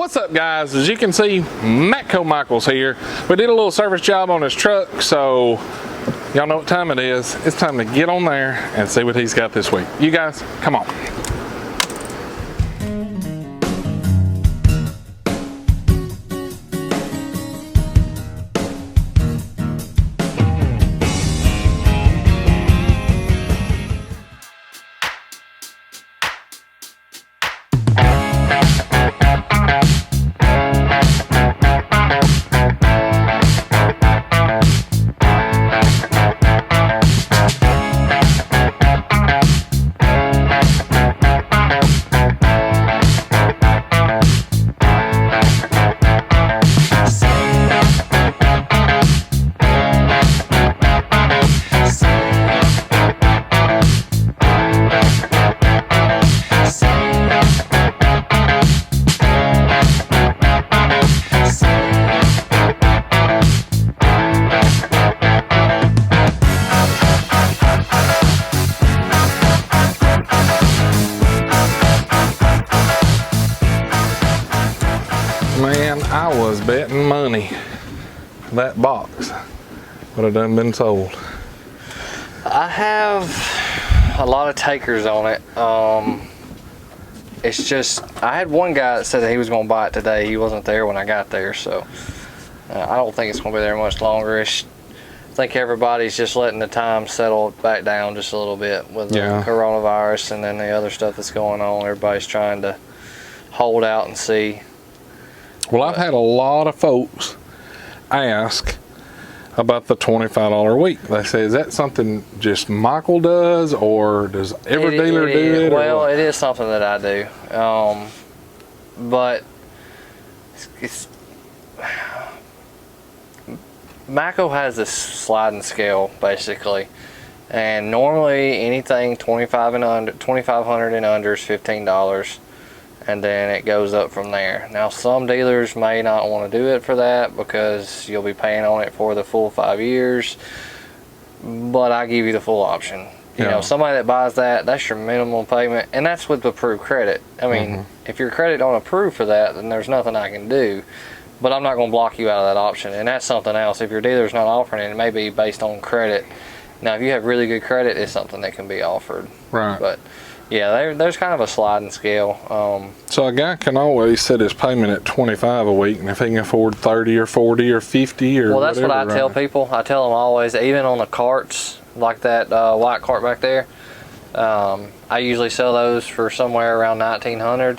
What's up, guys? As you can see, Matco Michael's here. We did a little service job on his truck, so y'all know what time it is. It's time to get on there and see what he's got this week. You guys, come on. Man, I was betting money that box would have done been sold. I have a lot of takers on it. It's just, I had one guy that said that he was going to buy it today. He wasn't there when I got there, so I don't think it's going to be there much longer. I think everybody's just letting the time settle back down just a little bit with the coronavirus and then the other stuff that's going on. Everybody's trying to hold out and see. Well, I've had a lot of folks ask about the $25 a week. They say, is that something just Michael does, or does every dealer do it? Well, it is something that I do. But Matco has this sliding scale, basically. And normally anything 2500 and under is $15. And then it goes up from there. Now, some dealers may not want to do it for that because you'll be paying on it for the full 5 years, but I give you the full option. You know, somebody that buys that, that's your minimum payment, and that's with approved credit. I mean, if your credit don't approve for that, then there's nothing I can do, but I'm not going to block you out of that option. And that's something else. If your dealer's not offering it, it may be based on credit. Now, if you have really good credit, it's something that can be offered. Right. But yeah, there's kind of a sliding scale. So a guy can always set his payment at $25 a week, and if he can afford 30 or 40 or 50 or well, that's what I tell people. I tell them always, even on the carts, like that white cart back there, I usually sell those for somewhere around $1,900.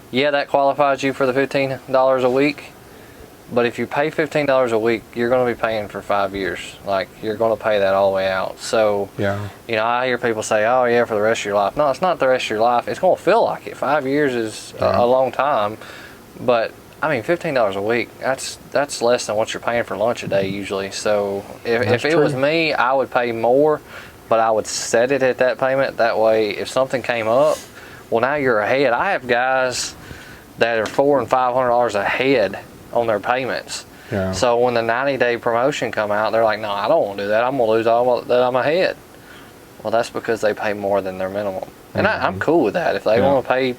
Yeah, that qualifies you for the $15 a week. But if you pay $15 a week, you're going to be paying for 5 years. Like, you're going to pay that all the way out. So, you know, I hear people say, oh, yeah, for the rest of your life. No, it's not the rest of your life. It's going to feel like it. 5 years is a long time. But, I mean, $15 a week, that's less than what you're paying for lunch a day usually. So, if it was me, I would pay more, but I would set it at that payment. That way, if something came up, well, now you're ahead. I have guys that are $400 and $500 ahead on their payments. So when the 90-day promotion come out, they're like, no, I don't want to do that. I'm going to lose all that I'm ahead. Well, that's because they pay more than their minimum. And I'm cool with that. If they want to pay,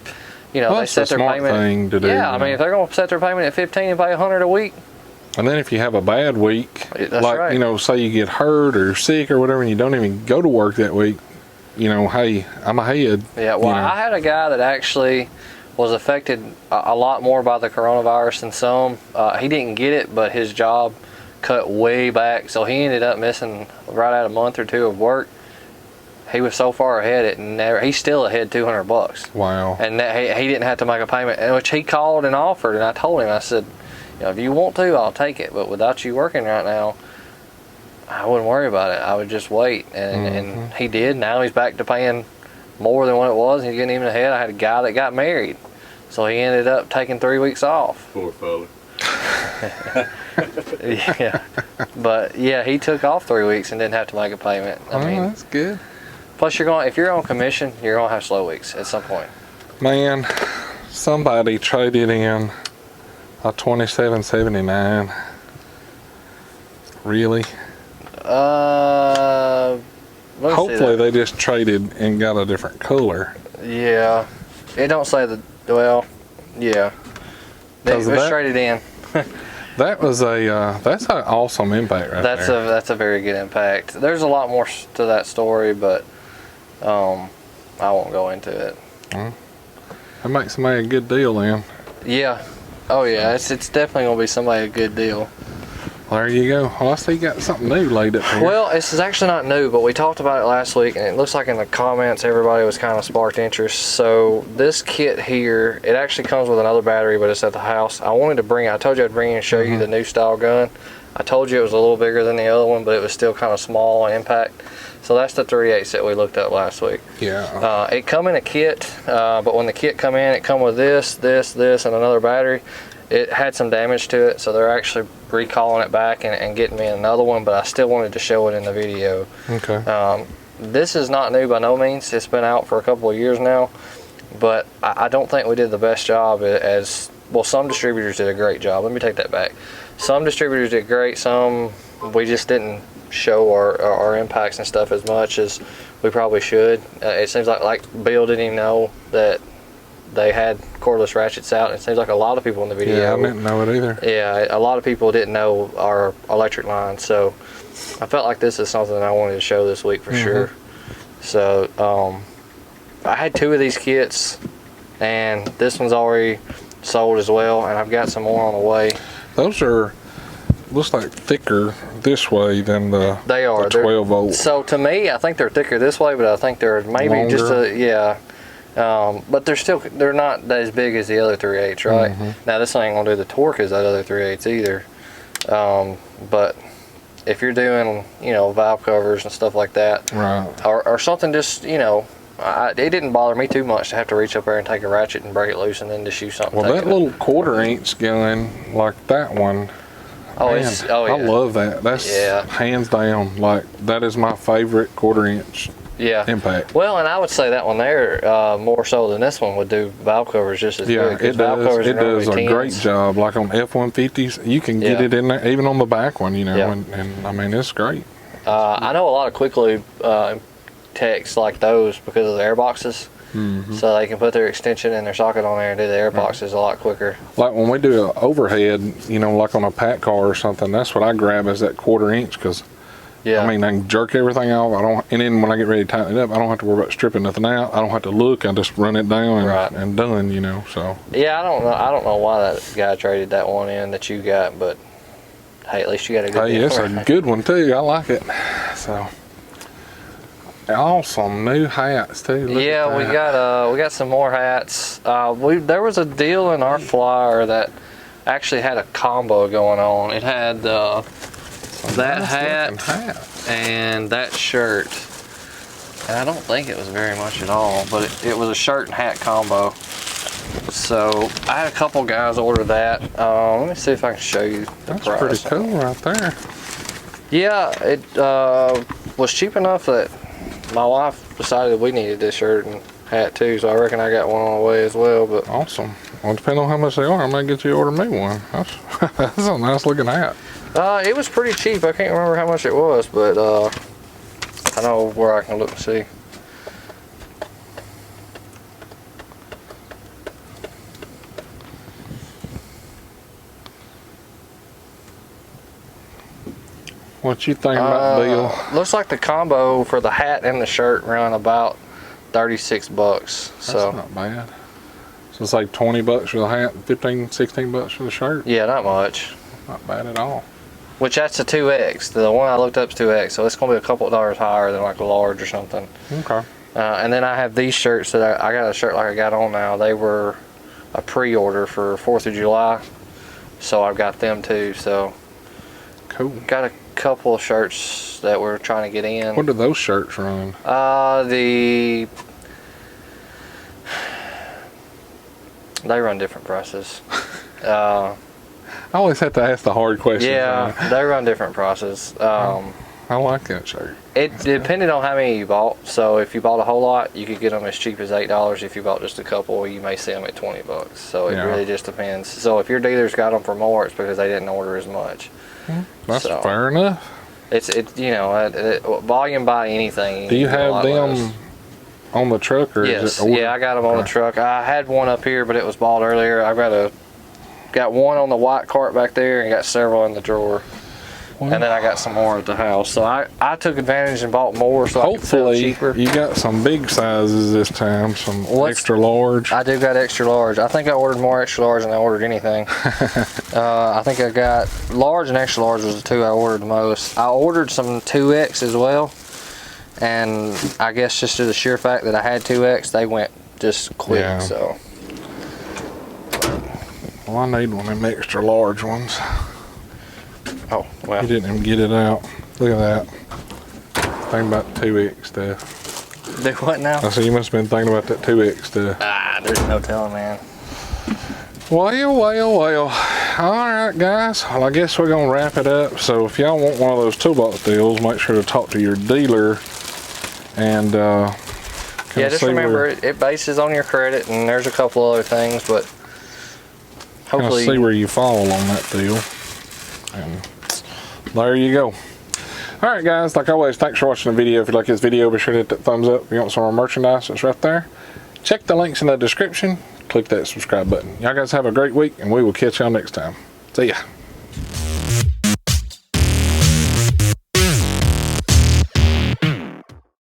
you know, well, they set their payment. Thing to do, I mean, if they're going to set their payment at 15 and pay 100 a week. And then if you have a bad week, like, you know, say you get hurt or sick or whatever, and you don't even go to work that week, you know, hey, I'm ahead. Yeah, well, I had a guy that actually was affected a lot more by the coronavirus than some. He didn't get it, but his job cut way back, so he ended up missing right at a month or two of work. He was so far ahead, he's still ahead $200. Wow. And he didn't have to make a payment, which he called and offered, and I told him, I said, you know, if you want to, I'll take it, but without you working right now, I wouldn't worry about it. I would just wait. And he did. Now he's back to paying more than what it was. He's getting even ahead. I had a guy that got married, so he ended up taking 3 weeks off. Poor fella. Yeah, but yeah, he took off 3 weeks and didn't have to make a payment. I mean, that's good. Plus, if you're on commission, you're gonna have slow weeks at some point. Man, somebody traded in a 2779. Really? Hopefully they just traded and got a different color. Yeah, it don't say the, well, yeah, It was traded in. That was that's an awesome impact right there. That's a very good impact. There's a lot more to that story, but I won't go into it. That makes somebody a good deal then. Yeah. Oh yeah, it's definitely gonna be somebody a good deal. Well, there you go. Well, I see you got something new laid up here. Well, this is actually not new, but we talked about it last week, and it looks like in the comments everybody was kind of sparked interest. So this kit here, it actually comes with another battery, but it's at the house. I wanted to bring it. I told you I'd bring it and show you the new style gun. I told you it was a little bigger than the other one, but it was still kind of small in impact. So that's the 3/8 that we looked at last week. Yeah. It come in a kit, but when the kit come in, it come with this, and another battery. It had some damage to it, so they're actually recalling it back and getting me another one, but I still wanted to show it in the video. Okay. This is not new by no means. It's been out for a couple of years now, but I don't think we did the best job as, well, some distributors did a great job. Let me take that back. Some distributors did great, some we just didn't show our impacts and stuff as much as we probably should. It seems like Bill didn't even know that they had cordless ratchets out. It seems like a lot of people in the video. Yeah, I didn't know it either. Yeah, a lot of people didn't know our electric line, so I felt like this is something I wanted to show this week for sure. So I had 2 of these kits, and this one's already sold as well, and I've got some more on the way. Those are, looks like thicker this way than the, they are. the 12 volt. So to me, I think they're thicker this way, but I think they're maybe longer. Just a, yeah. But they're not as big as the other 3/8, right? Now this ain't gonna do the torque as that other 3/8 either. But if you're doing, you know, valve covers and stuff like that, right, or something, just, you know, it didn't bother me too much to have to reach up there and take a ratchet and break it loose and then just shoot something. Well, that little 1/4" gun like that one. Oh, man, yeah. I love that. That's hands down, like, that is my favorite 1/4" impact. Well, and I would say that one there more so than this one would do valve covers just as good. It does. It does a great job. Like on F-150s, you can get it in there, even on the back one, you know, and I mean, it's great. I know a lot of quick lube techs like those because of the air boxes. So they can put their extension in their socket on there and do the air boxes a lot quicker. Like when we do an overhead, you know, like on a pack car or something, that's what I grab is that 1/4" because I mean, I can jerk everything off. And then when I get ready to tighten it up, I don't have to worry about stripping nothing out. I don't have to look. I just run it down and done, you know. So yeah, I don't know why that guy traded that one in that you got, but hey, at least you got a good deal. It's a good one too. I like it. So awesome new hats too. Look we got some more hats. There was a deal in our flyer that actually had a combo going on. It had that hat and that shirt, and I don't think it was very much at all, but it was a shirt and hat combo. So I had a couple guys order that. Let me see if I can show you the price. That's pretty cool right there. Yeah, it was cheap enough that my wife decided we needed this shirt and hat too, so I reckon I got one on the way as well. But awesome. Well, depending on how much they are, I might get you to order me one. That's a nice looking hat. It was pretty cheap. I can't remember how much it was, but I know where I can look and see. What you think about Bill? Looks like the combo for the hat and the shirt run about $36. That's not bad. So it's like $20 for the hat, 15, 16 bucks for the shirt. Yeah, not much. Not bad at all. Which that's a 2X. The one I looked up is 2X, so it's gonna be a couple of dollars higher than like a large or something. Okay. And then I have these shirts that I got a shirt like I got on now. They were a pre-order for 4th of July, so I've got them too. So cool. Got a couple of shirts that we're trying to get in. What do those shirts run? They run different prices. I always have to ask the hard questions. Yeah, they run different prices. I like that shirt. It depended on how many you bought. So if you bought a whole lot, you could get them as cheap as $8. If you bought just a couple, you may see them at $20. So it really just depends. So if your dealer's got them for more, it's because they didn't order as much. That's fair enough. It's you know, volume by anything. Do you have them on the truck, or yes? Is it ordered? Yeah, I got them on the truck. I had one up here, but it was bought earlier. I've got got one on the white cart back there and got several in the drawer. Well, And then I got some more at the house. So I took advantage and bought more so I could sell hopefully cheaper. you got some big sizes this time, some What's- extra large. I do got extra large. I think I ordered more extra large than I ordered anything. I think I got large and extra large was the two I ordered the most. I ordered some 2X as well. And I guess just to the sheer fact that I had 2X, they went just quick. Yeah. So Well, I need one of them extra large ones. oh well. You didn't even get it out. Look at that. Thinking about 2X stuff. Do what now? I said you must have been thinking about that 2X stuff. Ah, there's no telling, man. Well. Alright guys, well I guess we're gonna wrap it up. So if y'all want one of those toolbox deals, make sure to talk to your dealer and Yeah, just see remember where, it bases on your credit, and there's a couple other things, but kinda hopefully see where you fall on that deal. And there you go. Alright guys, like always, thanks for watching the video. If you like this video, be sure to hit that thumbs up. If you want some more merchandise, it's right there. Check the links in the description. Click that subscribe button. Y'all guys have a great week, and we will catch y'all next time. See ya.